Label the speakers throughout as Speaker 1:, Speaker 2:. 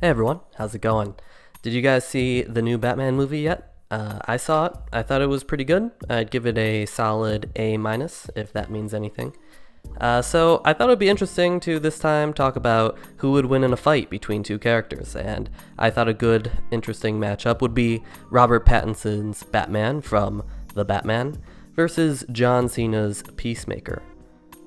Speaker 1: Hey everyone, how's it going? Did you guys see the new Batman movie yet? I saw it. I thought it was pretty good. I'd give it a solid A minus, if that means anything. So I thought it'd be interesting to this time talk about who would win in a fight between two characters, and I thought a good, interesting matchup would be Robert Pattinson's Batman from The Batman versus John Cena's Peacemaker.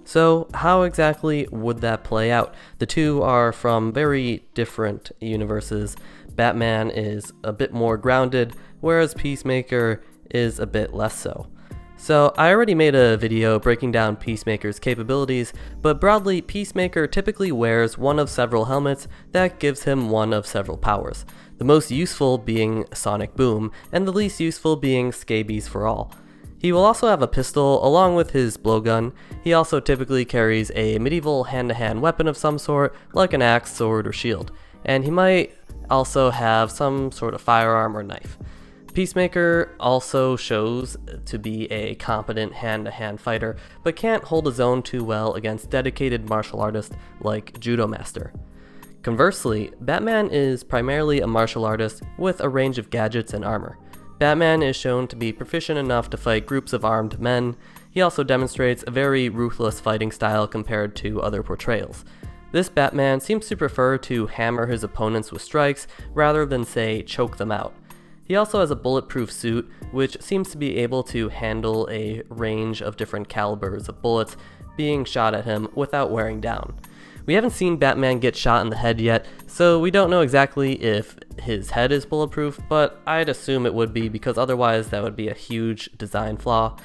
Speaker 1: So, how exactly would that play out? The two are from very different universes. Batman is a bit more grounded, whereas Peacemaker is a bit less so. So, I already made a video breaking down Peacemaker's capabilities, but broadly, Peacemaker typically wears one of several helmets that gives him one of several powers. The most useful being Sonic Boom, and the least useful being Scabies for All. He will also have a pistol along with his blowgun. He also typically carries a medieval hand-to-hand weapon of some sort, like an axe, sword, or shield. And he might also have some sort of firearm or knife. Peacemaker also shows to be a competent hand-to-hand fighter, but can't hold his own too well against dedicated martial artists like Judo Master. Conversely, Batman is primarily a martial artist with a range of gadgets and armor. Batman is shown to be proficient enough to fight groups of armed men. He also demonstrates a very ruthless fighting style compared to other portrayals. This Batman seems to prefer to hammer his opponents with strikes rather than, say, choke them out. He also has a bulletproof suit, which seems to be able to handle a range of different calibers of bullets being shot at him without wearing down. We haven't seen Batman get shot in the head yet, so we don't know exactly if his head is bulletproof, but I'd assume it would be because otherwise that would be a huge design flaw.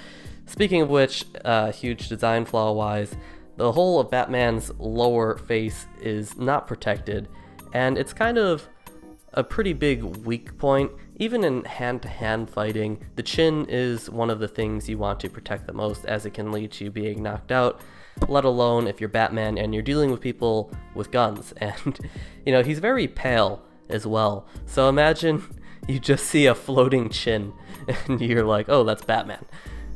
Speaker 1: Speaking of which, huge design flaw wise, the whole of Batman's lower face is not protected, and it's kind of a pretty big weak point. Even in hand-to-hand fighting, the chin is one of the things you want to protect the most, as it can lead to you being knocked out, let alone if you're Batman and you're dealing with people with guns. And, he's very pale as well. So imagine you just see a floating chin and you're like, oh, that's Batman.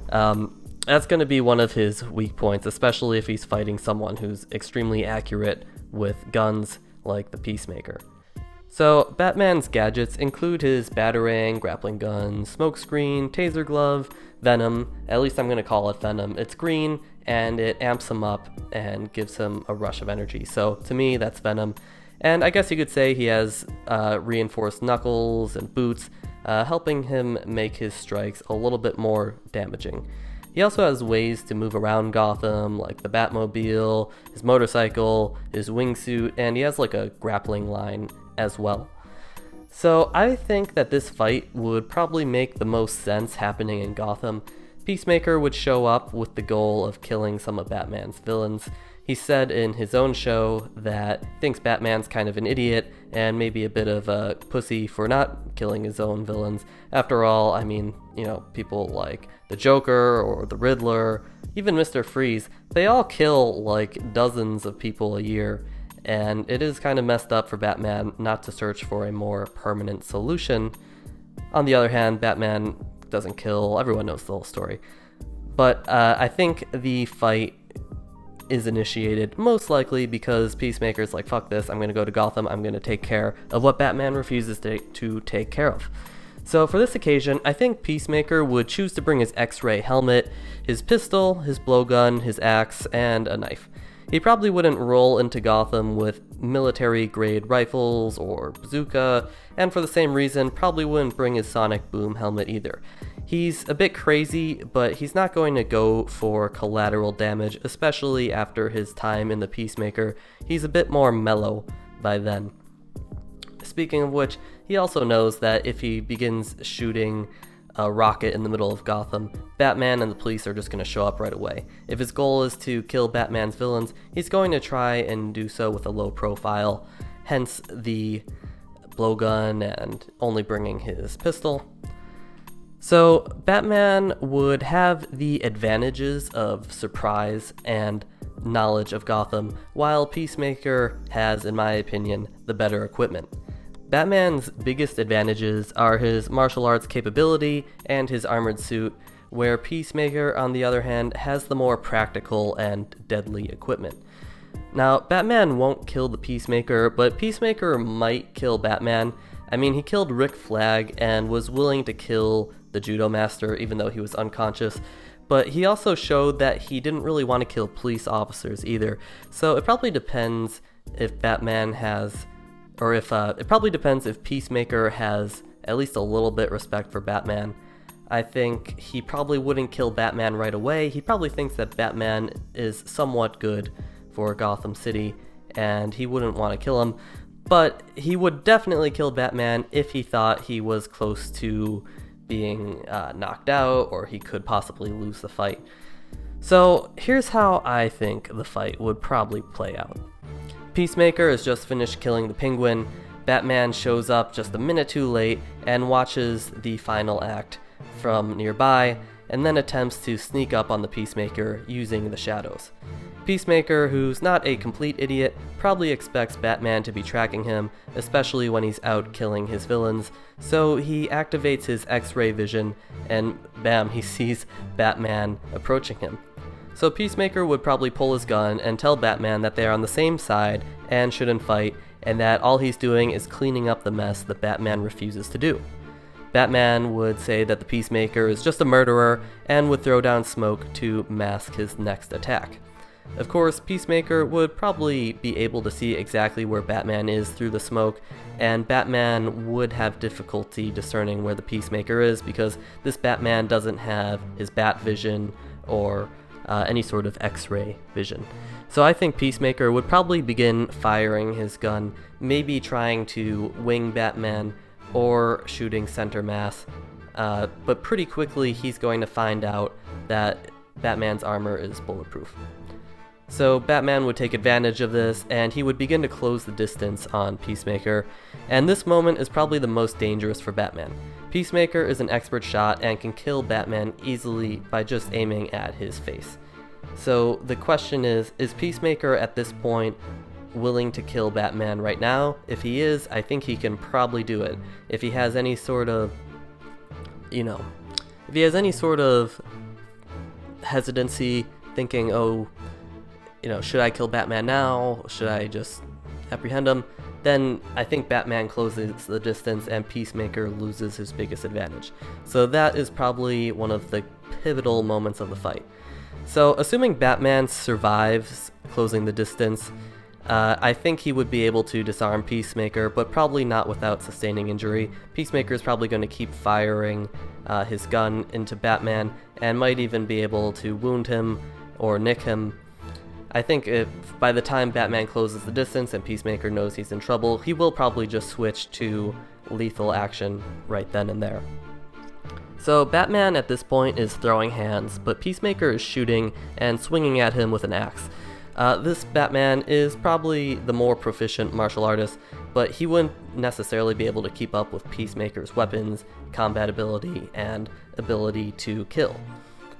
Speaker 1: That's going to be one of his weak points, especially if he's fighting someone who's extremely accurate with guns like the Peacemaker. So, Batman's gadgets include his Batarang, grappling gun, smokescreen, taser glove, Venom. At least I'm going to call it Venom. It's green, and it amps him up and gives him a rush of energy. So, to me, that's Venom. And I guess you could say he has reinforced knuckles and boots, helping him make his strikes a little bit more damaging. He also has ways to move around Gotham, like the Batmobile, his motorcycle, his wingsuit, and he has like a grappling line as well. So I think that this fight would probably make the most sense happening in Gotham. Peacemaker would show up with the goal of killing some of Batman's villains. He said in his own show that he thinks Batman's kind of an idiot and maybe a bit of a pussy for not killing his own villains. After all, people like the Joker or the Riddler, even Mr. Freeze, they all kill like dozens of people a year. And it is kind of messed up for Batman not to search for a more permanent solution. On the other hand, Batman doesn't kill. Everyone knows the whole story. But I think the fight is initiated most likely because Peacemaker's like, fuck this, I'm going to go to Gotham, I'm going to take care of what Batman refuses to take care of. So for this occasion, I think Peacemaker would choose to bring his X-ray helmet, his pistol, his blowgun, his axe, and a knife. He probably wouldn't roll into Gotham with military-grade rifles or bazooka, and for the same reason, probably wouldn't bring his Sonic Boom helmet either. He's a bit crazy, but he's not going to go for collateral damage, especially after his time in the Peacemaker. He's a bit more mellow by then. Speaking of which, he also knows that if he begins shooting a rocket in the middle of Gotham, Batman and the police are just going to show up right away. If his goal is to kill Batman's villains, he's going to try and do so with a low profile, hence the blowgun and only bringing his pistol. So Batman would have the advantages of surprise and knowledge of Gotham, while Peacemaker has, in my opinion, the better equipment. Batman's biggest advantages are his martial arts capability and his armored suit, where Peacemaker, on the other hand, has the more practical and deadly equipment. Now, Batman won't kill the Peacemaker, but Peacemaker might kill Batman. I mean, he killed Rick Flag and was willing to kill the Judo Master even though he was unconscious, but he also showed that he didn't really want to kill police officers either. So it probably depends if Batman has, or if, it probably depends if Peacemaker has at least a little bit respect for Batman. I think he probably wouldn't kill Batman right away. He probably thinks that Batman is somewhat good for Gotham City, and he wouldn't want to kill him, but he would definitely kill Batman if he thought he was close to being knocked out, or he could possibly lose the fight. So here's how I think the fight would probably play out. Peacemaker has just finished killing the Penguin. Batman shows up just a minute too late and watches the final act from nearby, and then attempts to sneak up on the Peacemaker using the shadows. Peacemaker, who's not a complete idiot, probably expects Batman to be tracking him, especially when he's out killing his villains, so he activates his X-ray vision, and bam, he sees Batman approaching him. So Peacemaker would probably pull his gun and tell Batman that they are on the same side and shouldn't fight, and that all he's doing is cleaning up the mess that Batman refuses to do. Batman would say that the Peacemaker is just a murderer and would throw down smoke to mask his next attack. Of course, Peacemaker would probably be able to see exactly where Batman is through the smoke, and Batman would have difficulty discerning where the Peacemaker is because this Batman doesn't have his bat vision or any sort of X-ray vision. So I think Peacemaker would probably begin firing his gun, maybe trying to wing Batman or shooting center mass, but pretty quickly he's going to find out that Batman's armor is bulletproof. So Batman would take advantage of this, and he would begin to close the distance on Peacemaker, and this moment is probably the most dangerous for Batman. Peacemaker is an expert shot and can kill Batman easily by just aiming at his face. So the question is Peacemaker at this point willing to kill Batman right now? If he is, I think he can probably do it. If he has any sort of, if he has any sort of hesitancy, thinking, should I kill Batman now? Should I just apprehend him? Then I think Batman closes the distance and Peacemaker loses his biggest advantage. So that is probably one of the pivotal moments of the fight. So assuming Batman survives closing the distance, I think he would be able to disarm Peacemaker, but probably not without sustaining injury. Peacemaker is probably going to keep firing his gun into Batman and might even be able to wound him or nick him. I think if by the time Batman closes the distance and Peacemaker knows he's in trouble, he will probably just switch to lethal action right then and there. So Batman at this point is throwing hands, but Peacemaker is shooting and swinging at him with an axe. This Batman is probably the more proficient martial artist, but he wouldn't necessarily be able to keep up with Peacemaker's weapons, combat ability, and ability to kill.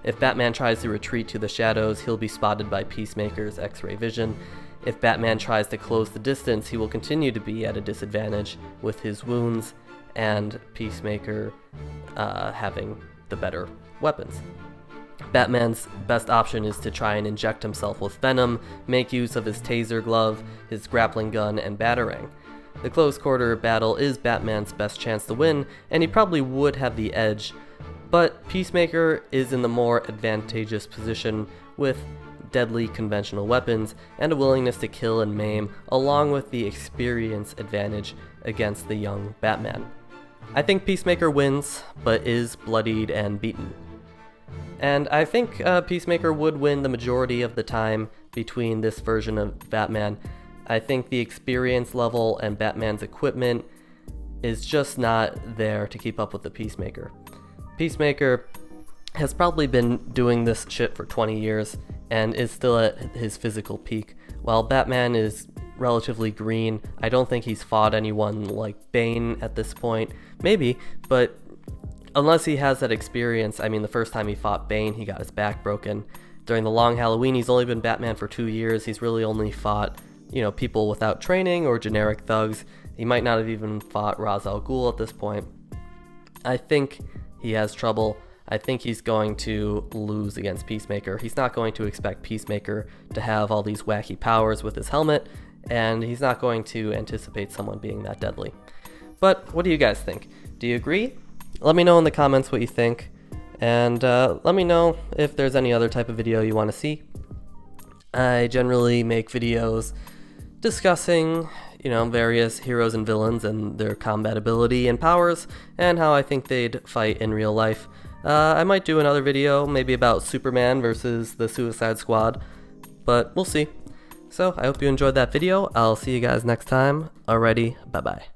Speaker 1: If Batman tries to retreat to the shadows, he'll be spotted by Peacemaker's X-ray vision. If Batman tries to close the distance, he will continue to be at a disadvantage with his wounds and Peacemaker having the better weapons. Batman's best option is to try and inject himself with venom, make use of his taser glove, his grappling gun, and batarang. The close quarter battle is Batman's best chance to win, and he probably would have the edge, but Peacemaker is in the more advantageous position with deadly conventional weapons and a willingness to kill and maim, along with the experience advantage against the young Batman. I think Peacemaker wins, but is bloodied and beaten. And I think Peacemaker would win the majority of the time between this version of Batman. I think the experience level and Batman's equipment is just not there to keep up with the Peacemaker. Peacemaker has probably been doing this shit for 20 years and is still at his physical peak, while Batman is relatively green. I don't think he's fought anyone like Bane at this point. Maybe, but unless he has that experience, I mean, the first time he fought Bane, he got his back broken. During the Long Halloween, he's only been Batman for 2 years. He's really only fought, people without training or generic thugs. He might not have even fought Ra's al Ghul at this point. I think he has trouble. I think he's going to lose against Peacemaker. He's not going to expect Peacemaker to have all these wacky powers with his helmet, and he's not going to anticipate someone being that deadly. But what do you guys think? Do you agree? Let me know in the comments what you think, and let me know if there's any other type of video you want to see. I generally make videos discussing, various heroes and villains and their combat ability and powers, and how I think they'd fight in real life. I might do another video, maybe about Superman versus the Suicide Squad, but we'll see. So I hope you enjoyed that video. I'll see you guys next time. Alrighty, bye-bye.